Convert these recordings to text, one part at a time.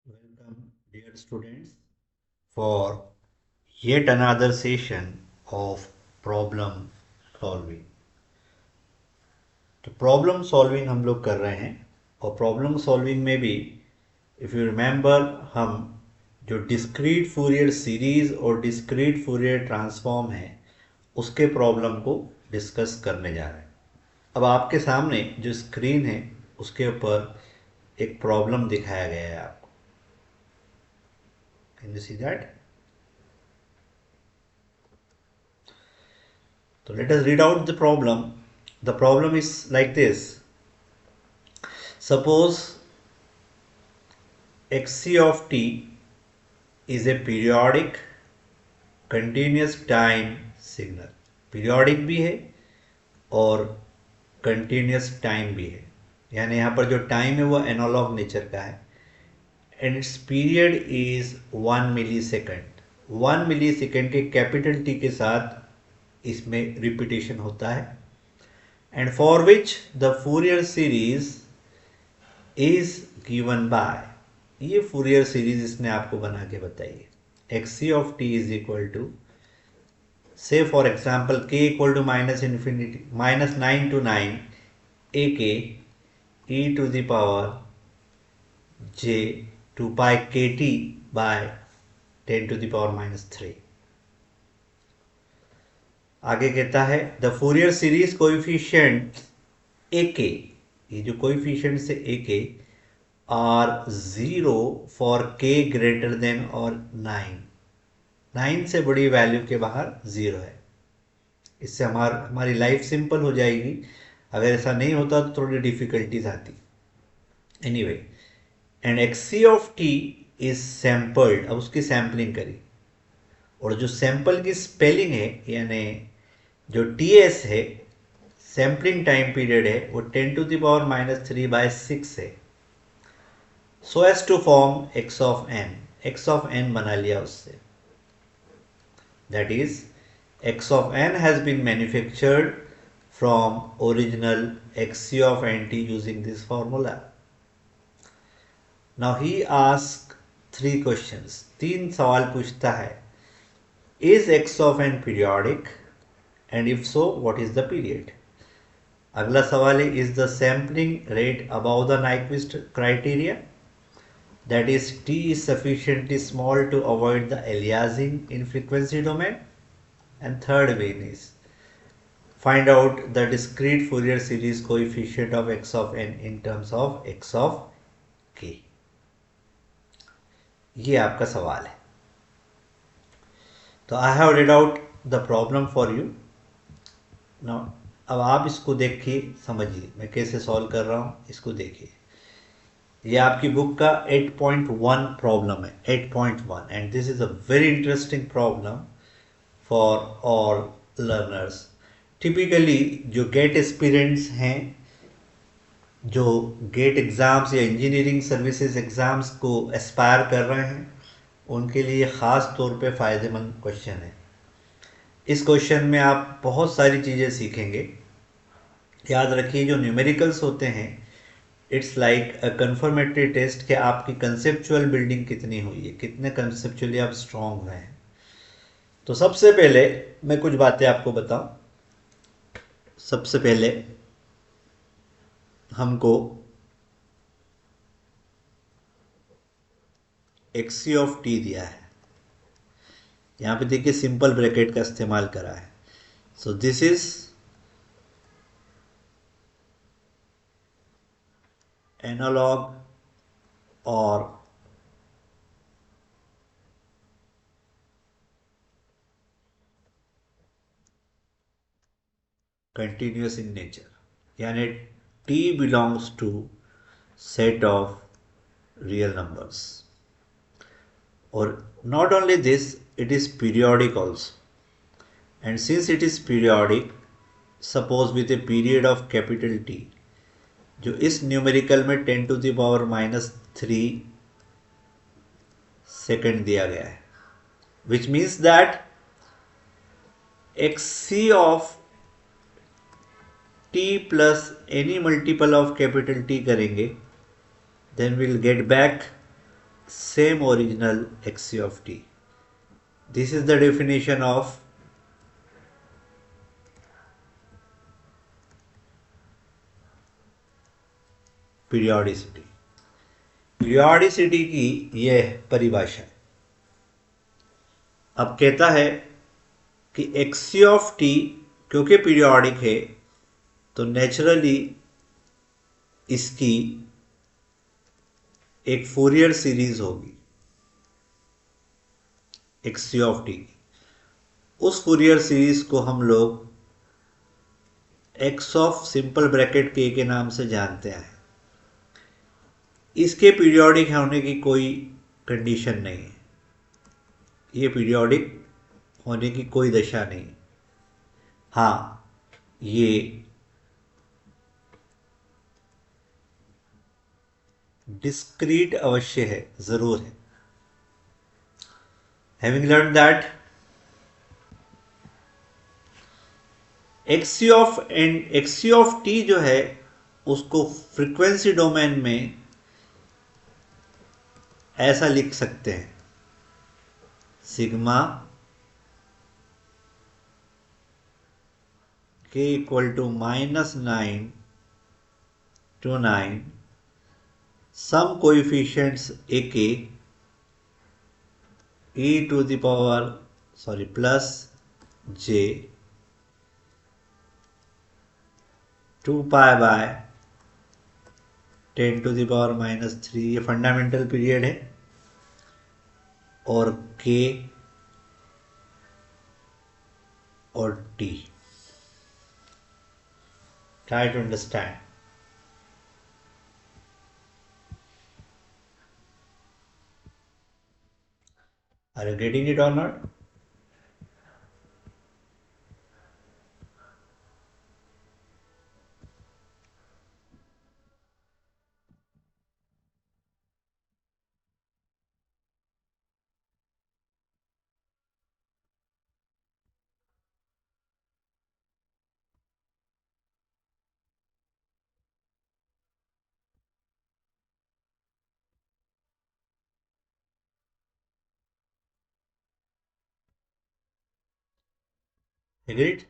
Welcome, dear students, for yet another session of problem solving. तो problem solving हम लोग कर रहे हैं और प्रॉब्लम सॉल्विंग में भी इफ़ यू रिमेंबर हम जो डिस्क्रीट फूरियर सीरीज और डिस्क्रीट फूरियर ट्रांसफॉर्म है उसके प्रॉब्लम को डिस्कस करने जा रहे हैं। अब आपके सामने जो स्क्रीन है उसके ऊपर एक प्रॉब्लम दिखाया गया है आपको। Can you see that? So let us read out the problem. The problem is like this. Suppose xc of t is a periodic continuous time signal. Periodic भी है और continuous time भी है, यानी यहाँ पर जो टाइम है वो एनालॉग नेचर का है and its period is 1 millisecond. 1 millisecond के कैपिटल टी के साथ इसमें रिपीटेशन होता है and for which the Fourier series is given by, ये Fourier series इसने आपको बना के बताई है। xc of t is equal to, say for example k equal to minus infinity minus 9 to 9 ak e to the power j 2 pi kt by 10 to the power minus 3। आगे कहता है the Fourier series coefficient ए के, ये जो coefficient है ए के are 0 for के greater than और 9 से बड़ी वैल्यू के बाहर 0 है। इससे हमारी लाइफ सिंपल हो जाएगी। अगर ऐसा नहीं होता तो थोड़ी डिफिकल्टीज आती। Anyway, and x c of T is sampled, अब उसकी सैम्पलिंग करी और जो सैंपल की स्पेलिंग है यानी जो टी एस है सैम्पलिंग टाइम पीरियड है वो 10 टू द पावर माइनस 3/6 है। So as to form x of n, x of n बना लिया उससे। That is x of n has been manufactured from original x c of n T using this formula. Now he ask 3 questions, 3 सवाल पूछता है। Is x of n periodic and if so what is the period? अगला सवाल है is the sampling rate above the Nyquist criteria, that is t is sufficiently small to avoid the aliasing in frequency domain, and third one is find out the discrete Fourier series coefficient of x of n in terms of x of k। ये आपका सवाल है। तो I have read out the problem for you ना। अब आप इसको देखिए, समझिए मैं कैसे सॉल्व कर रहा हूँ, इसको देखिए। ये आपकी बुक का 8.1 प्रॉब्लम है, 8.1, and this is a very interesting problem for all learners. Typically जो गेट एस्पिरेंट्स हैं, जो गेट एग्ज़ाम्स या इंजीनियरिंग सर्विसेज एग्ज़ाम्स को एस्पायर कर रहे हैं, उनके लिए ख़ास तौर पे फ़ायदेमंद क्वेश्चन है। इस क्वेश्चन में आप बहुत सारी चीज़ें सीखेंगे। याद रखिए जो न्यूमेरिकल्स होते हैं it's like a confirmatory test कि आपकी कंसेप्चुअल बिल्डिंग कितनी हुई है, कितने कंसेप्चुअली आप स्ट्रांग हुए हैं। तो सबसे पहले मैं कुछ बातें आपको बताऊं। सबसे पहले हमको एक्सी ऑफ टी दिया है, यहाँ पे देखिए सिंपल ब्रैकेट का इस्तेमाल करा है। सो दिस इज एनालॉग और continuous in nature, यानी t belongs to set of real numbers, or not only this, it is periodic also, and since it is periodic, suppose with a period of capital T, जो इस numerical में 10 to the power minus 3 second दिया गया है, which means that xc of t plus any multiple of capital T करेंगे, then we'll get back same original xc of t. This is the definition of periodicity. Periodicity की यह परिभाषा है. अब कहता है कि xc ऑफ t क्योंकि पीरियोडिक है तो नेचुरली इसकी एक फूरियर सीरीज होगी xc ऑफ t. उस फूरियर सीरीज को हम लोग x of simple bracket k के नाम से जानते हैं. इसके पीरियोडिक होने की कोई कंडीशन नहीं है. ये पीरियोडिक होने की कोई दशा नहीं. हाँ, ये डिस्क्रीट अवश्य है, जरूर है. Having learn that xc of t जो है उसको फ्रीक्वेंसी डोमेन में ऐसा लिख सकते हैं, sigma k equal to -9 to 9 sum coefficients ak plus j 2 pi by 10⁻³ ये फंडामेंटल पीरियड है. और k और t. Try to understand. Are you getting it or not? Agreed?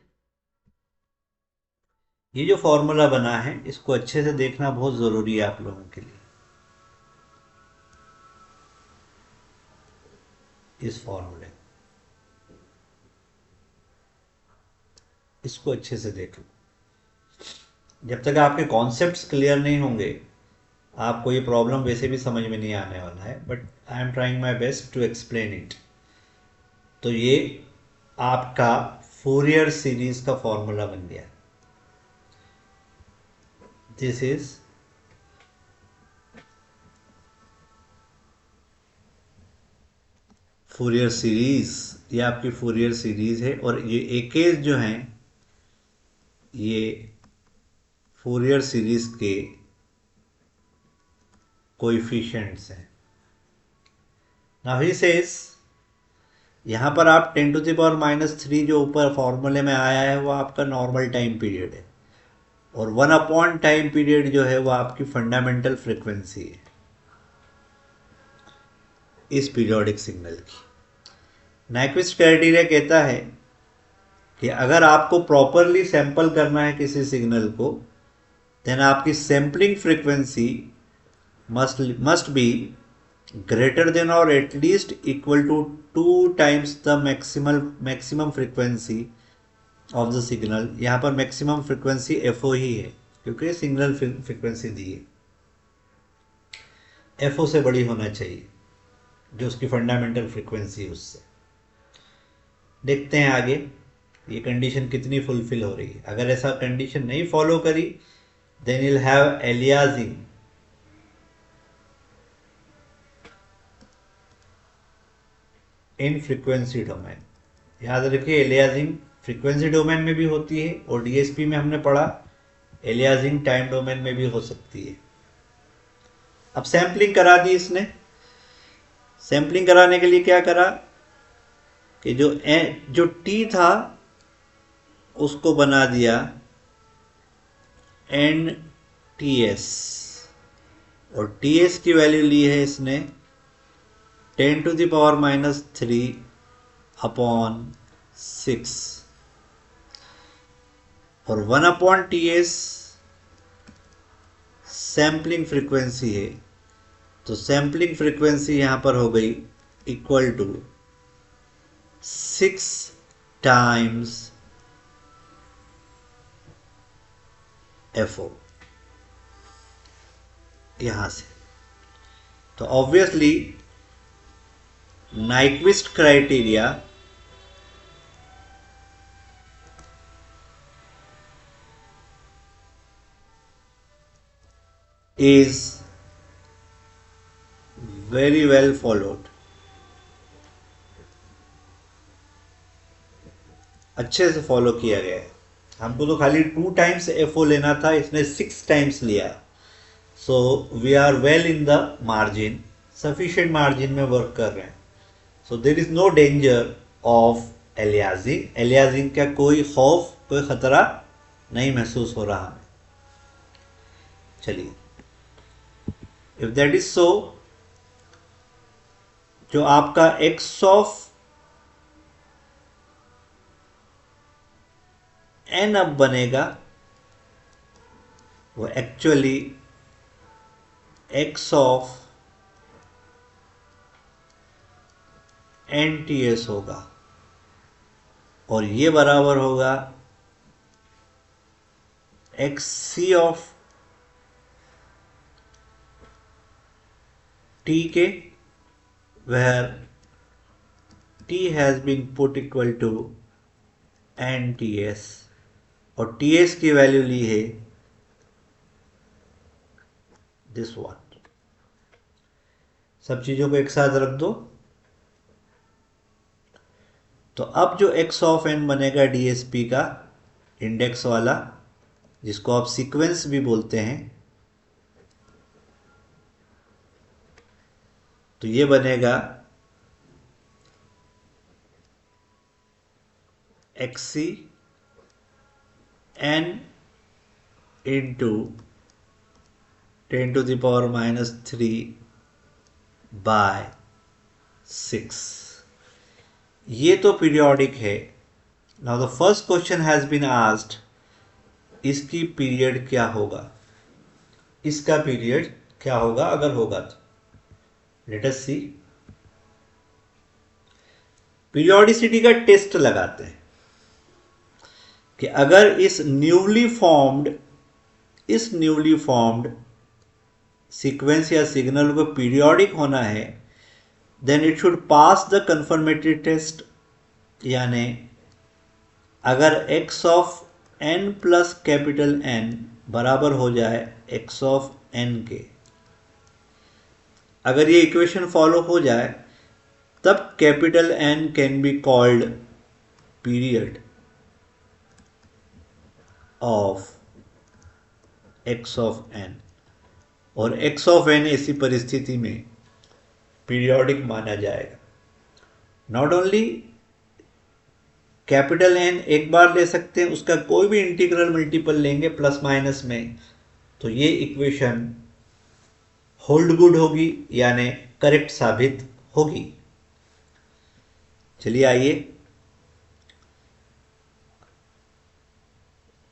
ये जो फॉर्मूला बना है इसको अच्छे से देखना बहुत जरूरी है आप लोगों के लिए. इस फॉर्मूले इसको अच्छे से देख लो. जब तक आपके कॉन्सेप्ट्स क्लियर नहीं होंगे आपको ये प्रॉब्लम वैसे भी समझ में नहीं आने वाला है. But I am trying my best to explain it. तो ये आपका फूरियर सीरीज का फॉर्मूला बन गया. This is Fourier series. ये आपकी फूरियर सीरीज है और ये एकेज जो हैं ये फूरियर सीरीज के कोएफिशिएंट्स हैं. नाउ ही सेज यहाँ पर आप 10⁻³ जो ऊपर फॉर्मूले में आया है वो आपका नॉर्मल टाइम पीरियड है और 1 टाइम पीरियड जो है वो आपकी फंडामेंटल फ्रीक्वेंसी है इस पीरियोडिक सिग्नल की. नाइक्विस्ट क्राइटेरिया कहता है कि अगर आपको प्रॉपरली सैंपल करना है किसी सिग्नल को देन आपकी sampling frequency must be greater than or at least equal to 2 times the maximum frequency of the signal. यहाँ पर मैक्सिमम फ्रीक्वेंसी FO ही है क्योंकि सिग्नल फ्रीक्वेंसी दी है. FO से बड़ी होना चाहिए जो उसकी फंडामेंटल फ्रीक्वेंसी है उससे. देखते हैं आगे ये कंडीशन कितनी फुलफिल हो रही है. अगर ऐसा कंडीशन नहीं फॉलो करी then you'll have aliasing in frequency domain. याद रखिए एलियासिंग फ्रीक्वेंसी डोमेन में भी होती है और डीएसपी में हमने पढ़ा एलियासिंग टाइम डोमेन में भी हो सकती है. अब सैम्पलिंग करा दी इसने. सैम्पलिंग कराने के लिए क्या करा कि जो टी था उसको बना दिया NTS और TS की वैल्यू ली है इसने 10⁻³ अपॉन 6 और 1/TS सैम्पलिंग फ्रीक्वेंसी है, तो सैम्पलिंग फ्रीक्वेंसी यहां पर हो गई इक्वल टू 6 टाइम्स FO यहां से। तो obviously Nyquist criteria is very well followed। अच्छे से फॉलो किया गया है। हमको तो खाली 2 टाइम्स FO लेना था, इसने 6 टाइम्स लिया। So we are well in the margin, sufficient margin में वर्क कर रहे हैं। So there is no danger of aliasing. Aliasing का कोई खौफ, कोई खतरा नहीं महसूस हो रहा है। चलिए, इफ दैट इज सो, जो आपका x ऑफ n अब बनेगा वो एक्चुअली x ऑफ NTS होगा, और ये बराबर होगा XC ऑफ T के, where T has been put equal to NTS, और TS की वैल्यू ली है दिस वन। सब चीजों को एक साथ रख दो, तो अब जो x ऑफ n बनेगा DSP का इंडेक्स वाला, जिसको आप सीक्वेंस भी बोलते हैं, तो ये बनेगा XC n इंटू 10⁻³ बाय 6। ये तो पीरियोडिक है। Now the first question has been asked, इसकी पीरियड क्या होगा, इसका पीरियड क्या होगा अगर होगा तो। Let us see. पीरियोडिसिटी का टेस्ट लगाते हैं कि अगर इस न्यूली फॉर्म्ड सीक्वेंस या सिग्नल को पीरियोडिक होना है, then it should pass the confirmatory test. यानी अगर x of n plus capital N बराबर हो जाए x ऑफ n के, अगर ये इक्वेशन फॉलो हो जाए, तब capital N can be called period of x of n, और x ऑफ n ऐसी परिस्थिति में पीरियोडिक माना जाएगा। नॉट ओनली कैपिटल N एक बार ले सकते हैं, उसका कोई भी इंटीग्रल मल्टीपल लेंगे प्लस माइनस में, तो ये इक्वेशन होल्ड गुड होगी, यानी करेक्ट साबित होगी। चलिए आइए,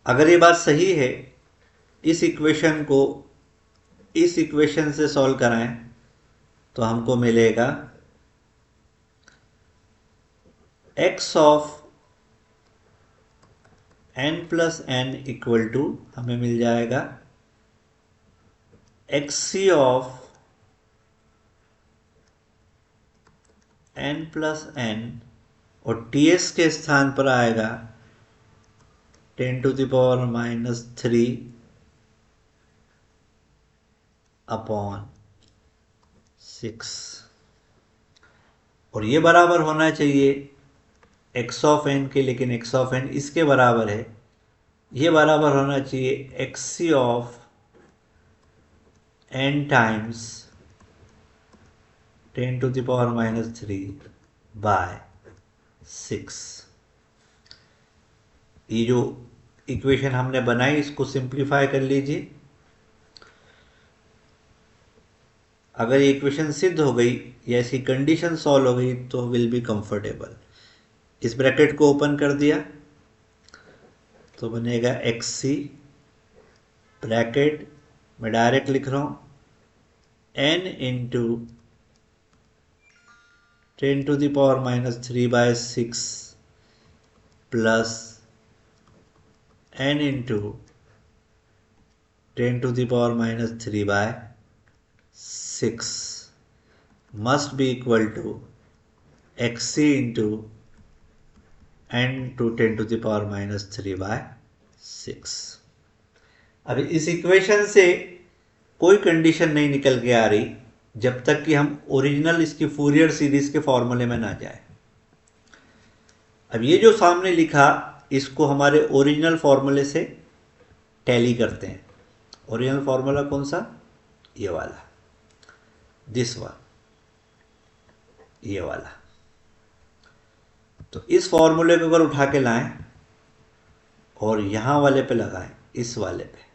अगर ये बात सही है, इस इक्वेशन को इस इक्वेशन से सॉल्व कराएं तो हमको मिलेगा x of n plus n equal to, हमें मिल जाएगा XC of n plus n, और TS के स्थान पर आएगा 10⁻³ अपॉन 6, और ये बराबर होना चाहिए x ऑफ n के, लेकिन x ऑफ n इसके बराबर है। ये बराबर होना चाहिए XC of n times 10⁻³ by 6। ये जो इक्वेशन हमने बनाई, इसको सिंप्लीफाई कर लीजिए। अगर ये इक्वेशन सिद्ध हो गई या इसकी कंडीशन सॉल्व हो गई तो विल बी कंफर्टेबल। इस ब्रैकेट को ओपन कर दिया तो बनेगा एक्स सी, ब्रैकेट मैं डायरेक्ट लिख रहा हूँ n into 10⁻³ plus n into 10⁻³ must be equal to xc into n to 10⁻³ अभी इस इक्वेशन से कोई कंडीशन नहीं निकल के आ रही जब तक कि हम ओरिजिनल इसकी फूरियर सीरीज के फॉर्मूले में ना जाए। अब ये जो सामने लिखा इसको हमारे ओरिजिनल फॉर्मूले से टैली करते हैं। ओरिजिनल फॉर्मूला कौन सा? ये वाला, दिस वन, ये वाला। तो इस फॉर्मूले को अगर उठा के लाएं और यहां वाले पे लगाएं, इस वाले पे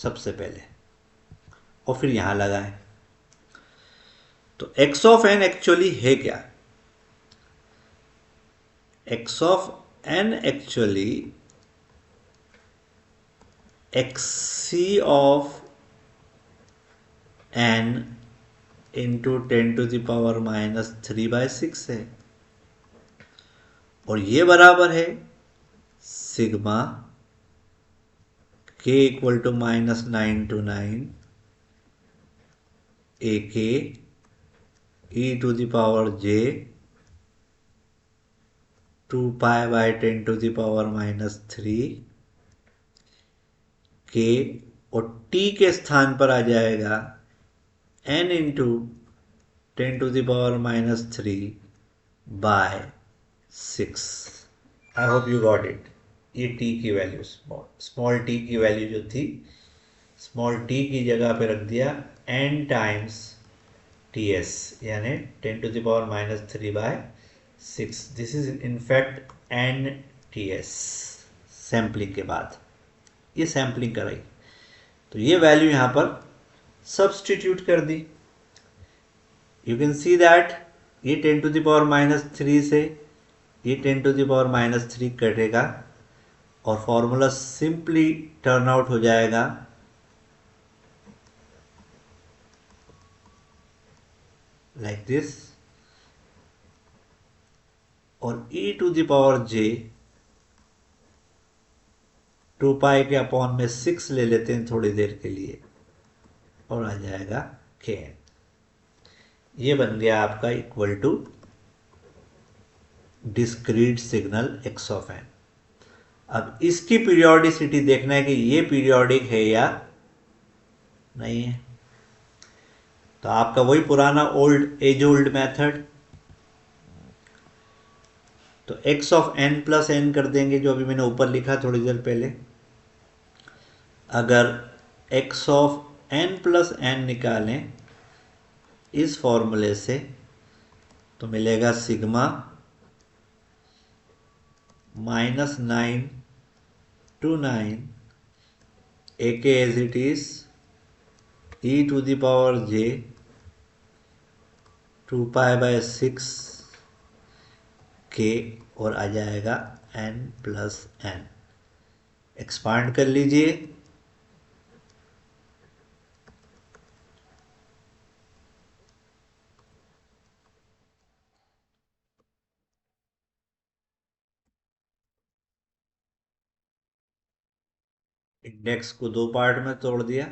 सबसे पहले, और फिर यहां लगाएं, तो x ऑफ n एक्चुअली है क्या? x of n actually xc of n into 10⁻³ है, और ये बराबर है sigma k equal to -9 to 9 ak e⁻j 2π/10⁻³ k, और t के स्थान पर आ जाएगा n into 10⁻³ I hope you got it. ये t की वैल्यू, स्मॉल t की वैल्यू जो थी, स्मॉल t की जगह पे रख दिया n टाइम्स ts, यानी 10⁻³ this is in fact n ts sampling के बाद। ये सैम्पलिंग कराई तो ये वैल्यू यहाँ पर सब्स्टिट्यूट कर दी। यू कैन सी दैट ये 10⁻³ से ये 10⁻³ कटेगा और फॉर्मूला सिंपली टर्न आउट हो जाएगा लाइक दिस, और e⁻j 2π/6 ले लेते हैं थोड़ी देर के लिए, और आ जाएगा kn। ये बन गया आपका equal to discrete signal x of n। अब इसकी पीरियोडिसिटी देखना है कि ये पीरियोडिक है या नहीं है। तो आपका वही पुराना एज ओल्ड मेथड, तो x of n plus n कर देंगे जो अभी मैंने ऊपर लिखा थोड़ी देर पहले। अगर x of n plus n निकालें इस फॉर्मूले से तो मिलेगा sigma -9 to 9 ak as it is e⁻j 2π/6 k, और आ जाएगा n प्लस n। एक्सपांड कर लीजिए, इंडेक्स को 2 पार्ट में तोड़ दिया।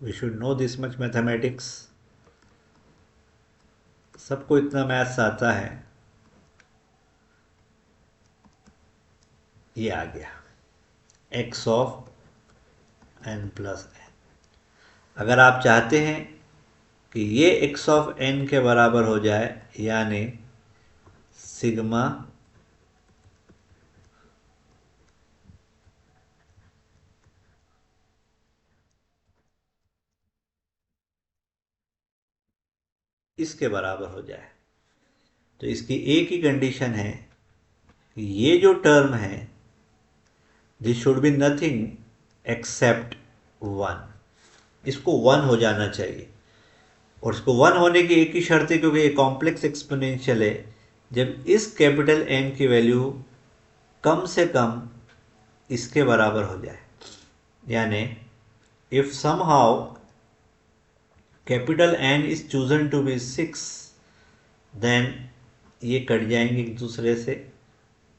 We should know this much mathematics, सबको इतना मैथ्स आता है। ये आ गया x of n plus n। अगर आप चाहते हैं कि ये x ऑफ n के बराबर हो जाए, यानी सिग्मा इसके बराबर हो जाए, तो इसकी एक ही कंडीशन है कि ये जो टर्म है this should be nothing accept 1, इसको 1 हो जाना चाहिए। और इसको 1 होने की एक ही शर्त है क्योंकि ये कॉम्प्लेक्स एक्सपोनेंशियल है, जब इस कैपिटल एन की वैल्यू कम से कम इसके बराबर हो जाए, यानी if somehow capital N is chosen to be 6, then ये कट जाएंगे एक दूसरे से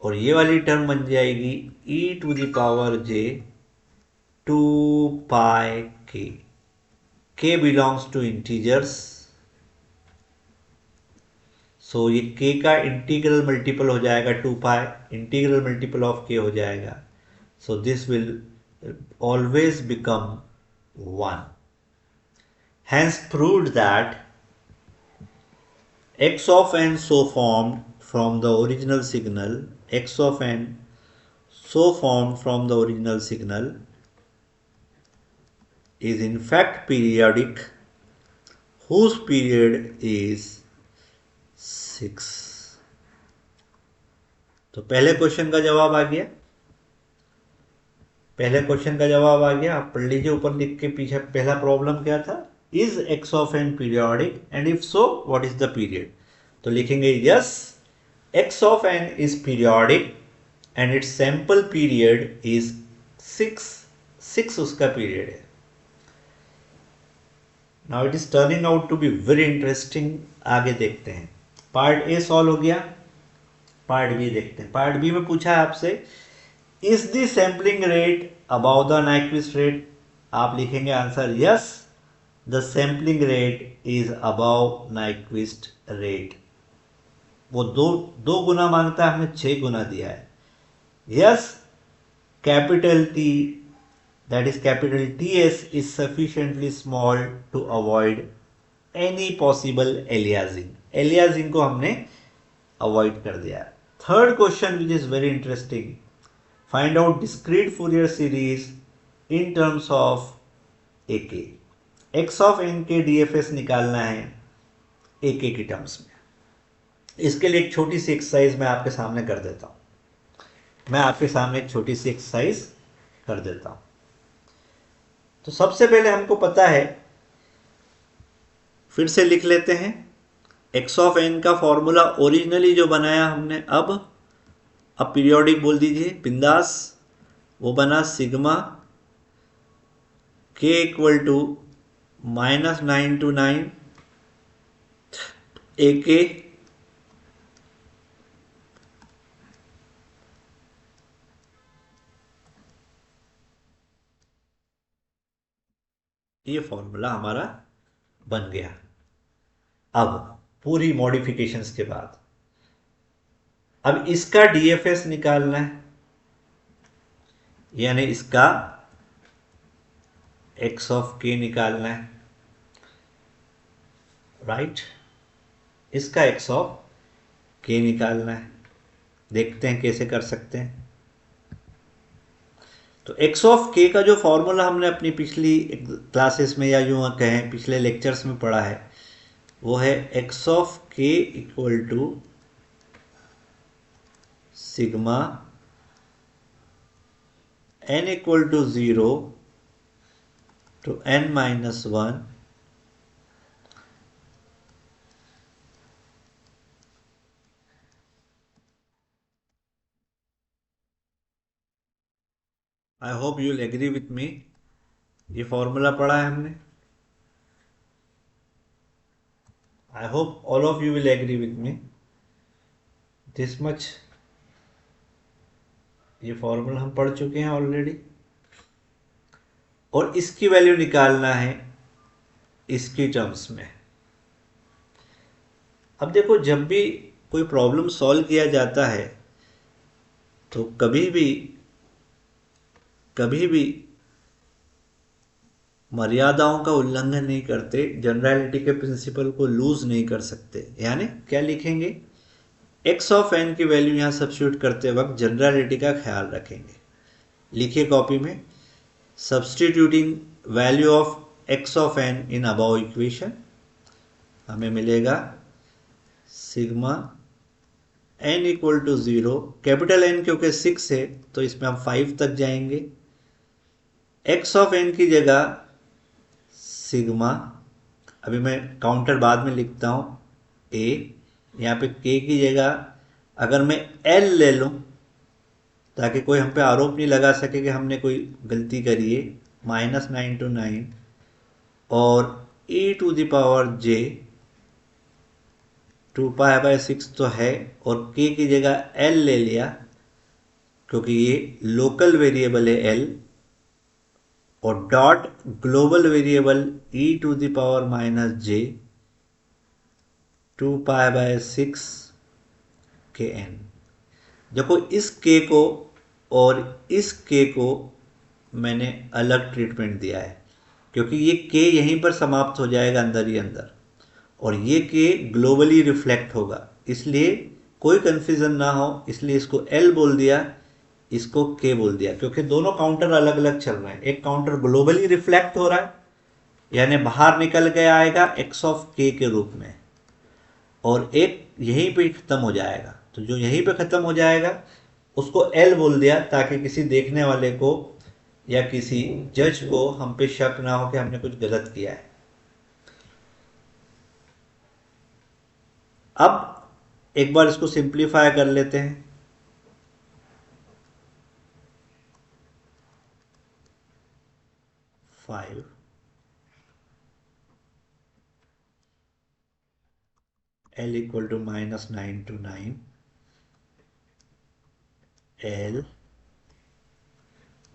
और ये वाली टर्म बन जाएगी e to the power j 2 pi k belongs to integers, so ये k का इंटीग्रल मल्टीपल हो जाएगा 2 pi, integral multiple of k हो जाएगा, so this will always become 1. Hence proved that x of n so formed from the original signal, x of n so formed from the original signal is in fact periodic, whose period is 6. तो पहले question का जवाब आ गया, पहले question का जवाब आ गया. आप पढ़ लीजिए ऊपर लिख के पीछे पहला प्रॉब्लम क्या था, is x of n periodic and if so what is the period. तो लिखेंगे yes x of n is periodic and its sample period is 6 उसका पीरियड है. Now it is turning out to be very interesting. आगे देखते हैं. Part A solve हो गया, part B देखते हैं. पार्ट बी में पूछा है आपसे is the sampling rate above the Nyquist rate. आप लिखेंगे answer yes the sampling rate is above Nyquist rate. वो दो गुना मांगता है, हमने 6 गुना दिया है. Yes capital T that is capital TS is sufficiently small to avoid any possible aliasing. Aliasing को हमने avoid कर दिया. Third question which is very interesting. Find out discrete Fourier series in terms of AK. X of n के DFS निकालना है AK की terms में. इसके लिए एक छोटी सी एक्सरसाइज मैं आपके सामने कर देता हूँ. मैं आपके सामने एक छोटी सी एक्सरसाइज कर देता हूँ. तो सबसे पहले हमको पता है, फिर से लिख लेते हैं, x ऑफ n का फॉर्मूला ओरिजिनली जो बनाया हमने, अब पीरियोडिक बोल दीजिए बिंदास. वो बना sigma k equal to -9 to 9 AK ये फॉर्मूला हमारा बन गया. अब पूरी मॉडिफिकेशंस के बाद अब इसका डीएफएस निकालना है, यानी इसका एक्स ऑफ के निकालना है. राइट, इसका एक्स ऑफ के निकालना है. देखते हैं कैसे कर सकते हैं. तो x ऑफ k का जो फॉर्मूला हमने अपनी पिछली क्लासेस में या यूँ कहें पिछले लेक्चर्स में पढ़ा है, वो है x of k equal to sigma n equal to 0 to n minus 1 I hope you will agree with me. ये फॉर्मूला पढ़ा है हमने. I hope all of you will agree with me this much. ये formula हम पढ़ चुके हैं already, और इसकी वैल्यू निकालना है इसकी टर्म्स में. अब देखो, जब भी कोई प्रॉब्लम सॉल्व किया जाता है तो कभी भी मर्यादाओं का उल्लंघन नहीं करते, जनरलिटी के प्रिंसिपल को लूज नहीं कर सकते. यानी क्या लिखेंगे, x ऑफ n की वैल्यू यहाँ सब्स्टिट्यूट करते वक्त जनरलिटी का ख्याल रखेंगे. लिखिए कॉपी में, substituting value of x of n in above equation, हमें मिलेगा sigma n equal to 0. Capital N क्योंकि 6 है तो इसमें हम 5 तक जाएंगे. x ऑफ n की जगह सिग्मा अभी मैं काउंटर बाद में लिखता हूँ ए, यहाँ पे के की जगह अगर मैं एल ले लूँ ताकि कोई हम पे आरोप नहीं लगा सके कि हमने कोई गलती करी है, -9 to 9 और e⁻j 2π/6 तो है और k की जगह l ले लिया क्योंकि ये लोकल वेरिएबल है l, और dot global variable e⁻j 2π/6 kn। देखो इस k को और इस k को मैंने अलग ट्रीटमेंट दिया है क्योंकि ये k यहीं पर समाप्त हो जाएगा अंदर ही अंदर, और ये k ग्लोबली रिफ्लेक्ट होगा, इसलिए कोई कंफ्यूजन ना हो, इसलिए इसको L बोल दिया, इसको K बोल दिया, क्योंकि दोनों काउंटर अलग अलग चल रहे हैं। एक काउंटर ग्लोबली रिफ्लेक्ट हो रहा है यानी बाहर निकल के आएगा x ऑफ k के रूप में, और एक यहीं पे खत्म हो जाएगा, तो जो यहीं पे खत्म हो जाएगा उसको L बोल दिया ताकि किसी देखने वाले को या किसी जज को हम पे शक ना हो कि हमने कुछ गलत किया है। अब एक बार इसको सिंप्लीफाई कर लेते हैं। Five L equal to -9 to 9 L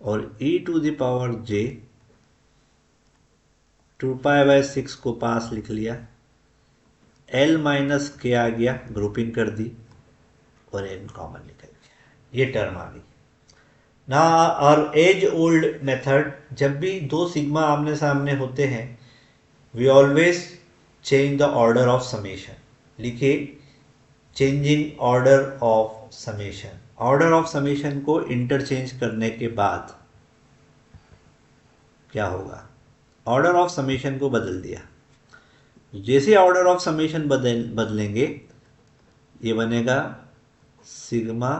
और e⁻j 2π/6 को पास लिख लिया, L - k आ गया, ग्रुपिंग कर दी और n कॉमन निकल गया, ये टर्म आ गई ना। और एज ओल्ड मेथड, जब भी दो सिग्मा आमने सामने होते हैं we always change the order of summation. लिखिए changing order of summation. Order of summation को इंटरचेंज करने के बाद क्या होगा, ऑर्डर ऑफ समेशन को बदल दिया, जैसे ऑर्डर ऑफ समेशन बदलेंगे ये बनेगा sigma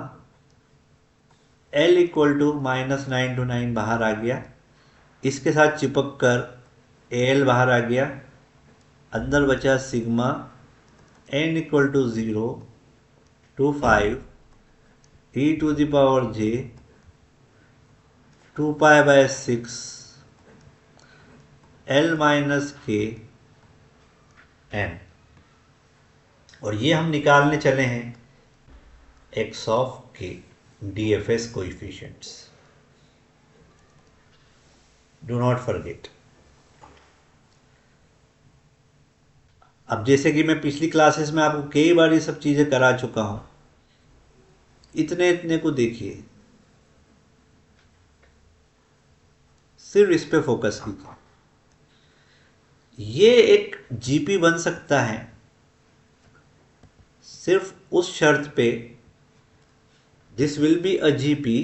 L equal to -9 to 9 बाहर आ गया, इसके साथ चिपक कर AL बाहर आ गया, अंदर बचा sigma n equal to 0 to 5 e⁻j 2π/6 L - k n, और ये हम निकालने चले हैं x of k DFS coefficients, do not forget. अब जैसे कि मैं पिछली क्लासेस में आपको कई बार ये सब चीजें करा चुका हूं, इतने को देखिए, सिर्फ इस पे फोकस कीजिए। ये एक जीपी बन सकता है सिर्फ उस शर्त पे, this will be a GP,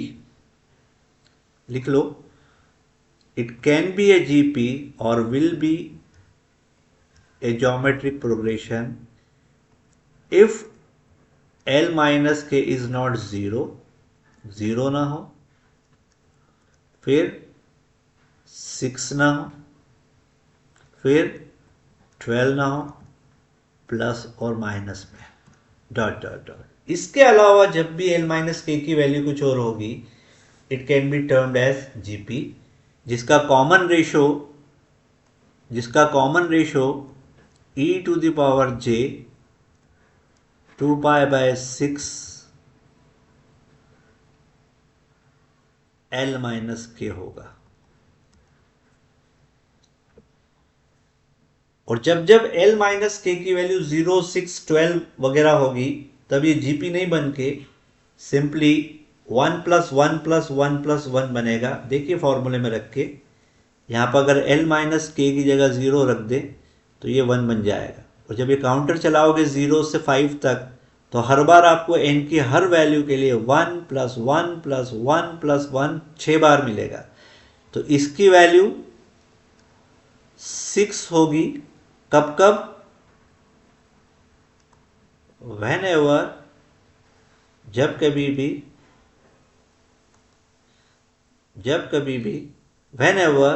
लिख लो, it can be a GP और will be a geometric progression if L - k is not 0, 0 ना हो, फिर 6 ना हो, फिर 12 ना हो, प्लस और माइनस में डॉट डॉट डॉट। इसके अलावा जब भी L - k की वैल्यू कुछ और होगी it can be termed as GP, जिसका common ratio e⁻j 2π/6 L - k होगा। और जब L - k की वैल्यू 0, 6, 12 वगैरह होगी तब ये जीपी नहीं बन के सिंपली 1 + 1 + 1 + 1 बनेगा। देखिए फॉर्मूले में रख के यहाँ पर अगर L - k की जगह 0 रख दे तो ये 1 बन जाएगा, और जब ये काउंटर चलाओगे 0 से 5 तक तो हर बार आपको n की हर वैल्यू के लिए 1 + 1 + 1 + 1 6 बार मिलेगा, तो इसकी वैल्यू 6 होगी। कब कब, वेन एवर, जब कभी भी when ever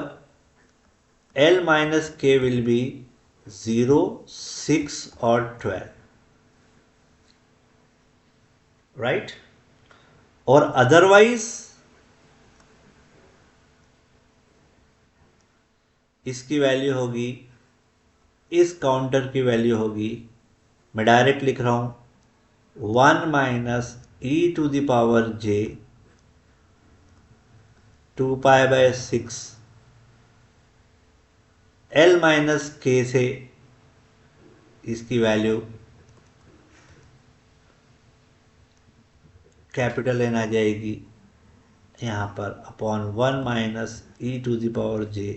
L - k will be 0, 6 और 12, राइट। और अदरवाइज इसकी वैल्यू होगी, इस काउंटर की वैल्यू होगी, मैं डायरेक्ट लिख रहा हूं 1 minus e to the power j 2π/6 L minus k से इसकी वैल्यू कैपिटल N आ जाएगी यहाँ पर upon 1 minus e to the power j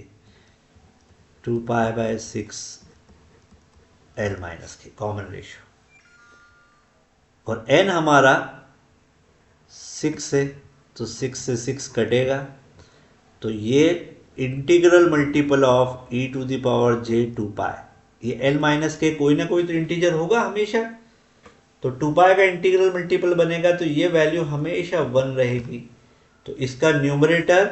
2π/6 L minus k, common ratio. और n हमारा 6 है, तो 6 से 6 कटेगा, तो ये integral multiple of e to the power j 2π, ये l माइनस के कोई ना कोई तो इंटीजर होगा हमेशा, तो 2π का इंटीग्रल मल्टीपल बनेगा, तो ये वैल्यू हमेशा 1 रहेगी। तो इसका न्यूमरेटर,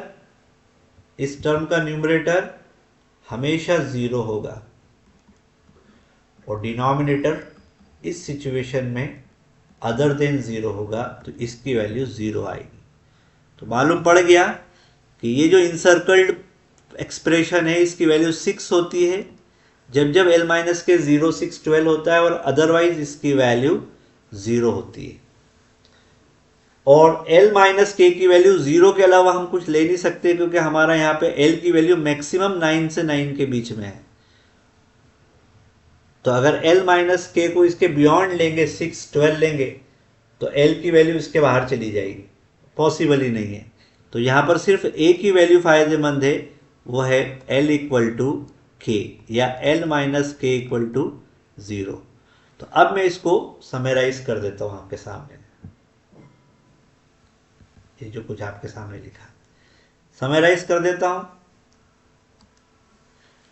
इस टर्म का न्यूमरेटर हमेशा 0 होगा, और डिनोमिनेटर इस सिचुएशन में अदर देन 0 होगा, तो इसकी वैल्यू 0 आएगी। तो मालूम पड़ गया कि ये जो इंसर्कल्ड एक्सप्रेशन है इसकी वैल्यू 6 होती है जब जब l माइनस के 0, 6, 12 होता है, और अदरवाइज इसकी वैल्यू 0 होती है। और l माइनस के की वैल्यू 0 के अलावा हम कुछ ले नहीं सकते, क्योंकि हमारा यहाँ पे l की वैल्यू मैक्सिमम 9 से 9 के बीच में है। तो अगर l माइनस के को इसके बियॉन्ड लेंगे, 6, 12 लेंगे, तो l की वैल्यू इसके बाहर चली जाएगी, पॉसिबल ही नहीं है। तो यहाँ पर सिर्फ a की वैल्यू फायदेमंद है, वो है l इक्वल टू के, या l माइनस के इक्वल टू 0। तो अब मैं इसको समराइज कर देता हूँ आपके सामने, ये जो कुछ आपके सामने लिखा समराइज कर देता हूँ।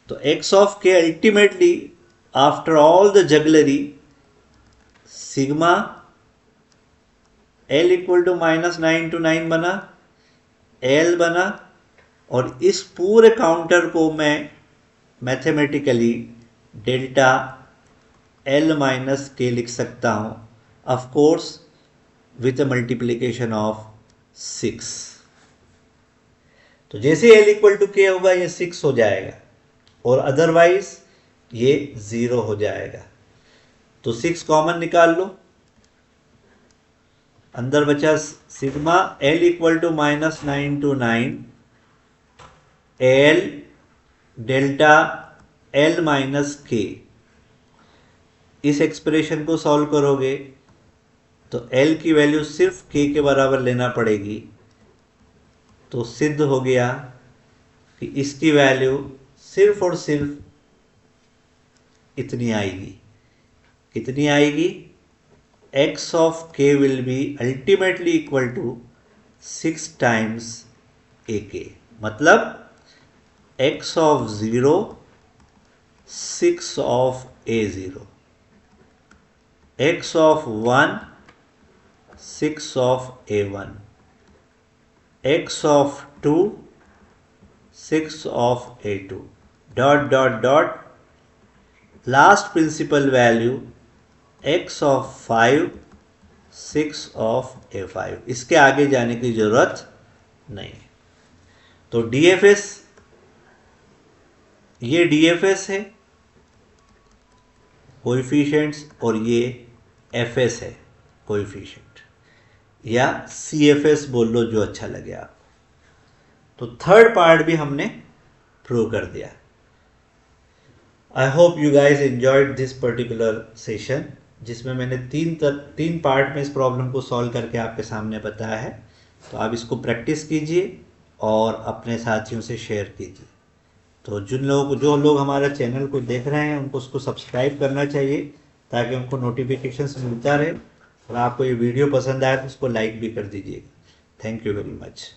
तो x of k ultimately after all the jugglery sigma l equal to -9 to 9 बना, l बना, और इस पूरे काउंटर को मैं मैथमेटिकली डेल्टा l माइनस के लिख सकता हूँ, of course with multiplication of 6। तो जैसे l इक्वल टू के होगा ये 6 हो जाएगा, और अदरवाइज ये 0 हो जाएगा। तो 6 कॉमन निकाल लो, अंदर बचा sigma l equal to -9 to 9 l delta l minus के। इस एक्सप्रेशन को सॉल्व करोगे तो l की वैल्यू सिर्फ k के बराबर लेना पड़ेगी, तो सिद्ध हो गया कि इसकी वैल्यू सिर्फ और सिर्फ इतनी आएगी। कितनी आएगी? x of k will be ultimately equal to 6 times ak, मतलब x of 0 6 of a0, x of 1 6 of a1, x of 2 6 of a2, dot dot dot, last principal value x of 5 6 of a5। इसके आगे जाने की जरूरत नहीं। तो DFS, ये DFS है कोएफिशिएंट्स, और ये FS है कोएफिशिएंट, या CFS बोल लो, जो अच्छा लगे आपको। तो थर्ड पार्ट भी हमने प्रूव कर दिया। आई hope you guys enjoyed this particular session, जिसमें मैंने तीन पार्ट में इस प्रॉब्लम को सॉल्व करके आपके सामने बताया है। तो आप इसको प्रैक्टिस कीजिए और अपने साथियों से शेयर कीजिए। तो जो लोग हमारा चैनल को देख रहे हैं उनको उसको सब्सक्राइब करना चाहिए, ताकि उनको नोटिफिकेशंस मिलता रहे। और आपको ये वीडियो पसंद आए तो उसको लाइक भी कर दीजिएगा। Thank you very much.